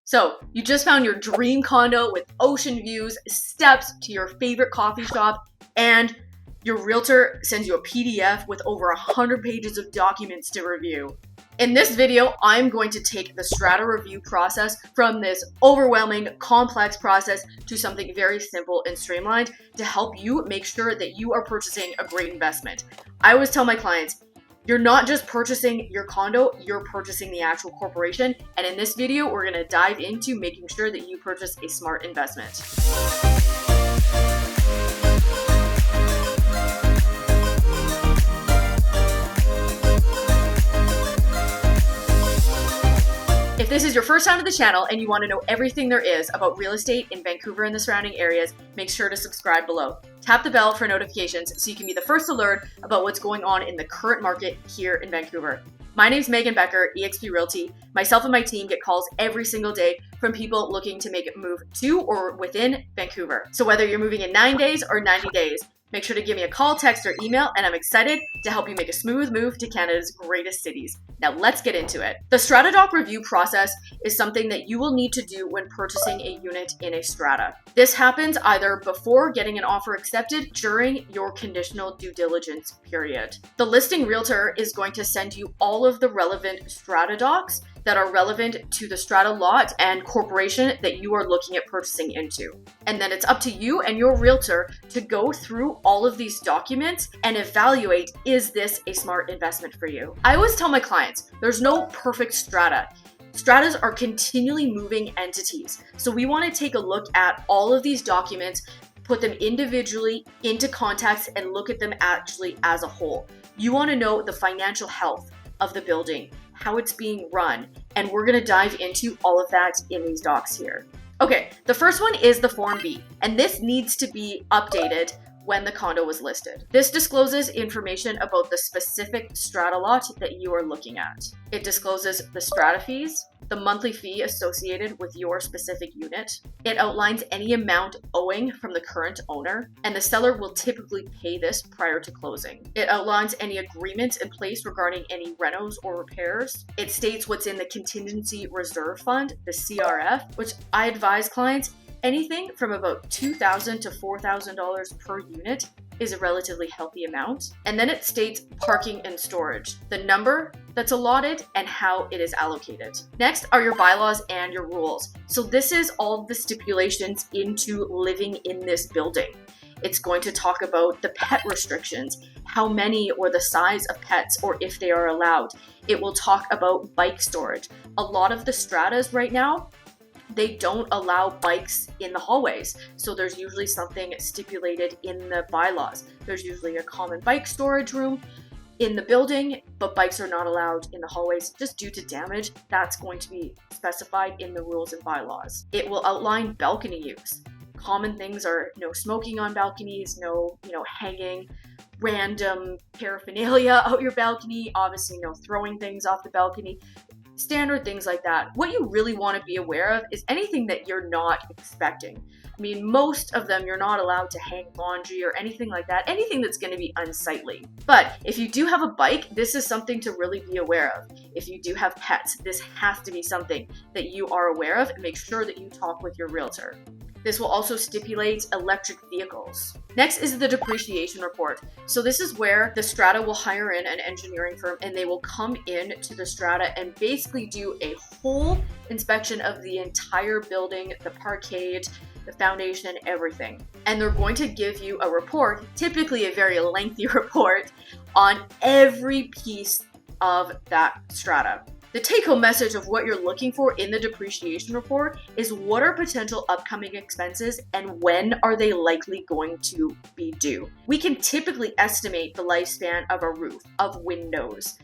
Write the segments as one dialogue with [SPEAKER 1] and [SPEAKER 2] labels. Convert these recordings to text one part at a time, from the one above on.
[SPEAKER 1] So you just found your dream condo with ocean views, steps to your favorite coffee shop, and your realtor sends you a PDF with over 100 pages of documents to review. In this video, I'm going to take the strata review process from this overwhelming, complex process to something very simple and streamlined to help you make sure that you are purchasing a great investment. I always tell my clients, you're not just purchasing your condo, you're purchasing the actual corporation. And in this video, we're going to dive into making sure that you purchase a smart investment. If this is your first time to the channel and you want to know everything there is about real estate in Vancouver and the surrounding areas, make sure to subscribe below. Tap the bell for notifications so you can be the first to learn about what's going on in the current market here in Vancouver. My name's Megan Becker, eXp Realty. Myself and my team get calls every single day from people looking to make a move to or within Vancouver. So whether you're moving in 9 days or 90 days, make sure to give me a call, text, or email, and I'm excited to help you make a smooth move to Canada's greatest cities. Now let's get into it. The strata doc review process is something that you will need to do when purchasing a unit in a strata. This happens either before getting an offer accepted during your conditional due diligence period. The listing realtor is going to send you all of the relevant strata docs that are relevant to the strata lot and corporation that you are looking at purchasing into. And then it's up to you and your realtor to go through all of these documents and evaluate, is this a smart investment for you? I always tell my clients, there's no perfect strata. Stratas are continually moving entities. So we want to take a look at all of these documents, put them individually into context, and look at them actually as a whole. You want to know the financial health of the building, how it's being run, and we're going to dive into all of that in these docs here. Okay, the first one is the Form B, and this needs to be updated when the condo was listed. This discloses information about the specific strata lot that you are looking at. It discloses the strata fees, the monthly fee associated with your specific unit. It outlines any amount owing from the current owner, and the seller will typically pay this prior to closing. It outlines any agreements in place regarding any renos or repairs. It states what's in the contingency reserve fund, the CRF, which I advise clients anything from about $2,000 to $4,000 per unit is a relatively healthy amount. And then it states parking and storage, the number that's allotted and how it is allocated. Next are your bylaws and your rules. So this is all the stipulations into living in this building. It's going to talk about the pet restrictions, how many or the size of pets or if they are allowed. It will talk about bike storage. A lot of the stratas right now, they don't allow bikes in the hallways. So there's usually something stipulated in the bylaws. There's usually a common bike storage room in the building, but bikes are not allowed in the hallways just due to damage. That's going to be specified in the rules and bylaws. It will outline balcony use. Common things are no smoking on balconies, no, hanging random paraphernalia out your balcony, obviously no throwing things off the balcony. Standard things like that. What you really want to be aware of is anything that you're not expecting. I mean, most of them you're not allowed to hang laundry or anything like that, anything that's going to be unsightly. But if you do have a bike, this is something to really be aware of. If you do have pets, this has to be something that you are aware of, and make sure that you talk with your realtor. This will also stipulate electric vehicles. Next is the depreciation report. So this is where the strata will hire in an engineering firm and they will come in to the strata and basically do a whole inspection of the entire building, the parkade, the foundation, everything. And they're going to give you a report, typically a very lengthy report, on every piece of that strata. The take-home message of what you're looking for in the depreciation report is what are potential upcoming expenses and when are they likely going to be due. We can typically estimate the lifespan of a roof, of windows,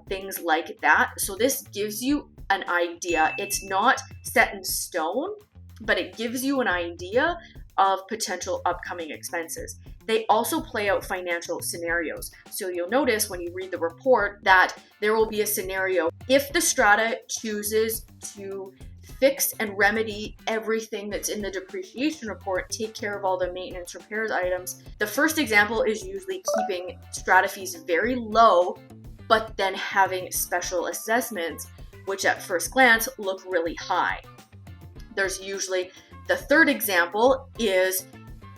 [SPEAKER 1] things like that. So this gives you an idea. It's not set in stone, but it gives you an idea of potential upcoming expenses. They also play out financial scenarios. So you'll notice when you read the report that there will be a scenario if the strata chooses to fix and remedy everything that's in the depreciation report, take care of all the maintenance repairs items. The first example is usually keeping strata fees very low, but then having special assessments, which at first glance look really high. There's usually the third example is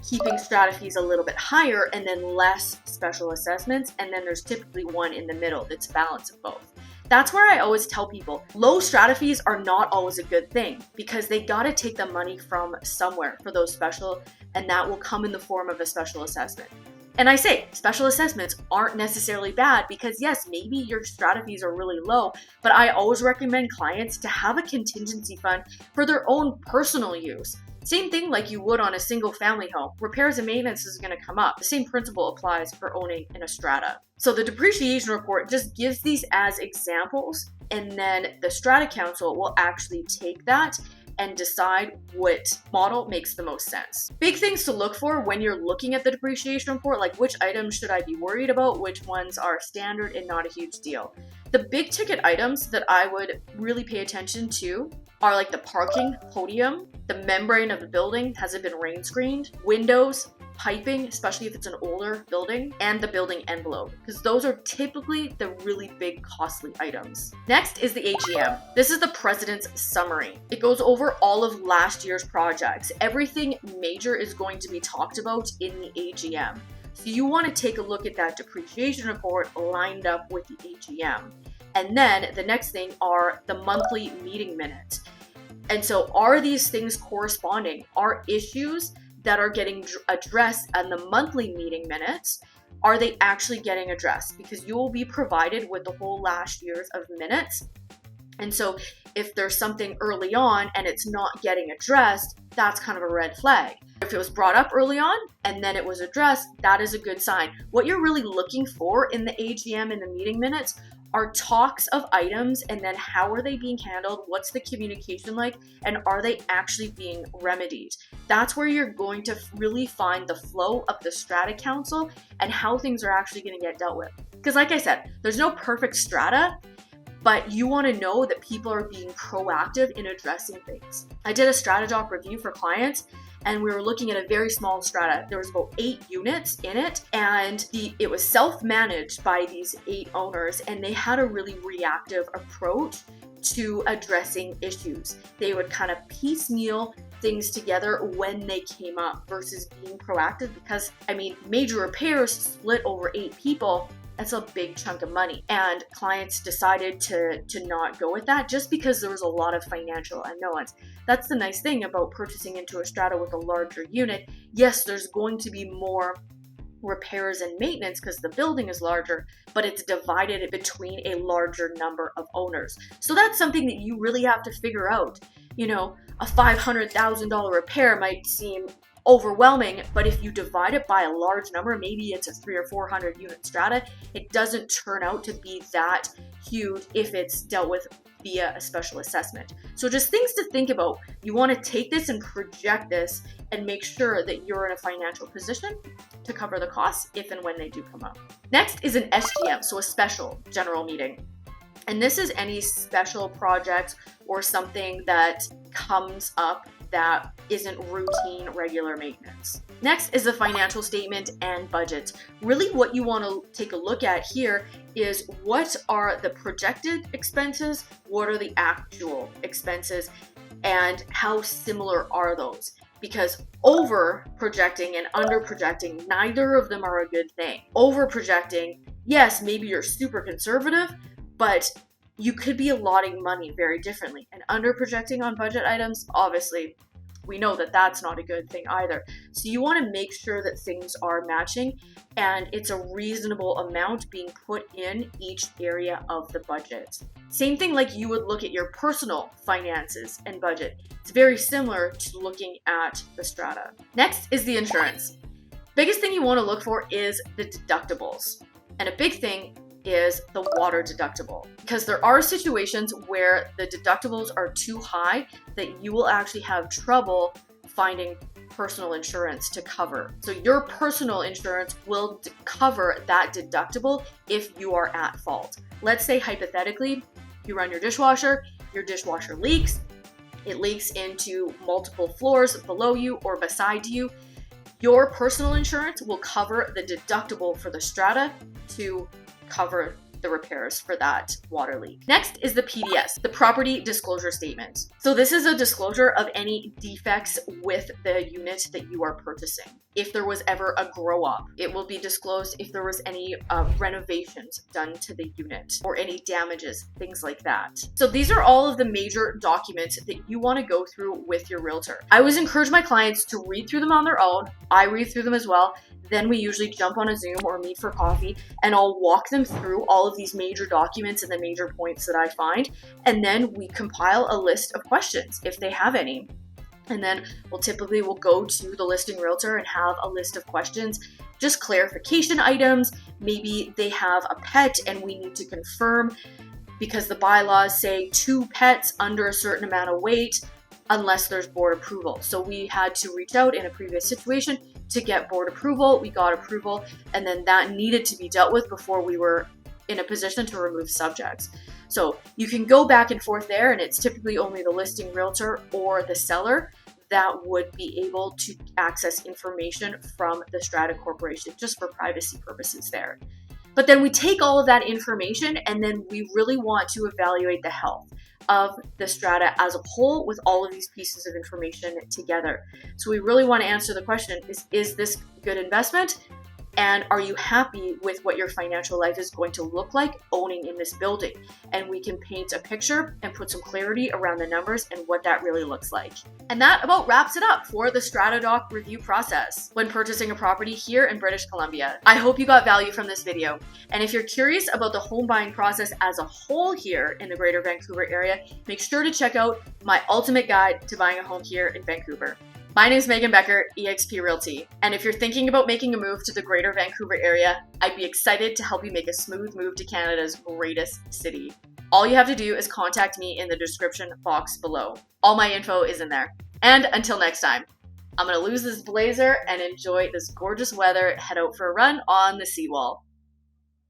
[SPEAKER 1] keeping strata fees a little bit higher and then less special assessments. And then there's typically one in the middle that's a balance of both. That's where I always tell people low strata fees are not always a good thing because they got to take the money from somewhere for those special, and that will come in the form of a special assessment. And I say special assessments aren't necessarily bad because yes, maybe your strata fees are really low, but I always recommend clients to have a contingency fund for their own personal use. Same thing like you would on a single family home. Repairs and maintenance is going to come up. The same principle applies for owning in a strata. So the depreciation report just gives these as examples, and then the strata council will actually take that and decide what model makes the most sense. Big things to look for when you're looking at the depreciation report, like which items should I be worried about, which ones are standard and not a huge deal. The big ticket items that I would really pay attention to are like the parking podium, the membrane of the building, has it been rain screened, windows, piping, especially if it's an older building, and the building envelope, because those are typically the really big costly items. Next is the AGM. This is the president's summary. It goes over all of last year's projects. Everything major is going to be talked about in the AGM. So you want to take a look at that depreciation report lined up with the AGM. And then the next thing are the monthly meeting minutes. And so are these things corresponding? Are issues that are getting addressed on the monthly meeting minutes, are they actually getting addressed? Because you will be provided with the whole last year's of minutes. And so if there's something early on and it's not getting addressed, that's kind of a red flag. If it was brought up early on and then it was addressed, that is a good sign. What you're really looking for in the AGM and the meeting minutes are talks of items, and then how are they being handled, what's the communication like, and are they actually being remedied? That's where you're going to really find the flow of the strata council and how things are actually going to get dealt with. Because like I said, there's no perfect strata, but you want to know that people are being proactive in addressing things. I did a strata doc review for clients, and we were looking at a very small strata. There was about 8 units in it, and it was self-managed by these 8 owners, and they had a really reactive approach to addressing issues. They would kind of piecemeal things together when they came up versus being proactive, because major repairs split over 8 people. That's a big chunk of money. And clients decided to not go with that just because there was a lot of financial unknowns. That's the nice thing about purchasing into a strata with a larger unit. Yes, there's going to be more repairs and maintenance because the building is larger, but it's divided between a larger number of owners. So that's something that you really have to figure out. A $500,000 repair might seem overwhelming, but if you divide it by a large number, maybe it's a 300 or 400 unit strata, it doesn't turn out to be that huge if it's dealt with via a special assessment. So just things to think about. You want to take this and project this and make sure that you're in a financial position to cover the costs if and when they do come up. Next is an SGM, so a special general meeting. And this is any special project or something that comes up that isn't routine, regular maintenance. Next is the financial statement and budget. Really what you want to take a look at here is what are the projected expenses, what are the actual expenses, and how similar are those? Because over projecting and under projecting, neither of them are a good thing. Over projecting, yes, maybe you're super conservative, but you could be allotting money very differently. And under projecting on budget items, obviously, we know that that's not a good thing either. So you want to make sure that things are matching and it's a reasonable amount being put in each area of the budget. Same thing like you would look at your personal finances and budget. It's very similar to looking at the strata. Next is the insurance. Biggest thing you want to look for is the deductibles. And a big thing is the water deductible, because there are situations where the deductibles are too high that you will actually have trouble finding personal insurance to cover. So your personal insurance will cover that deductible if you are at fault. Let's say hypothetically, you run your dishwasher leaks, it leaks into multiple floors below you or beside you. Your personal insurance will cover the deductible for the strata to cover the repairs for that water leak. Next is the PDS, the property disclosure statement. So this is a disclosure of any defects with the unit that you are purchasing. If there was ever a grow up, it will be disclosed if there was any renovations done to the unit or any damages, things like that. So these are all of the major documents that you want to go through with your realtor. I always encourage my clients to read through them on their own. I read through them as well. Then we usually jump on a Zoom or meet for coffee, and I'll walk them through all of these major documents and the major points that I find. And then we compile a list of questions if they have any. And then we'll go to the listing realtor and have a list of questions, just clarification items. Maybe they have a pet and we need to confirm because the bylaws say 2 pets under a certain amount of weight unless there's board approval. So we had to reach out in a previous situation to get board approval. We got approval, and then that needed to be dealt with before we were in a position to remove subjects. So you can go back and forth there, and it's typically only the listing realtor or the seller that would be able to access information from the Strata Corporation just for privacy purposes there. But then we take all of that information and then we really want to evaluate the health of the strata as a whole with all of these pieces of information together. So we really want to answer the question, is this a good investment? And are you happy with what your financial life is going to look like owning in this building? And we can paint a picture and put some clarity around the numbers and what that really looks like. And that about wraps it up for the Strata Doc review process when purchasing a property here in British Columbia. I hope you got value from this video. And if you're curious about the home buying process as a whole here in the Greater Vancouver area, make sure to check out my ultimate guide to buying a home here in Vancouver. My name is Megan Becker, eXp Realty, and if you're thinking about making a move to the Greater Vancouver area, I'd be excited to help you make a smooth move to Canada's greatest city. All you have to do is contact me in the description box below. All my info is in there. And until next time, I'm going to lose this blazer and enjoy this gorgeous weather, head out for a run on the seawall.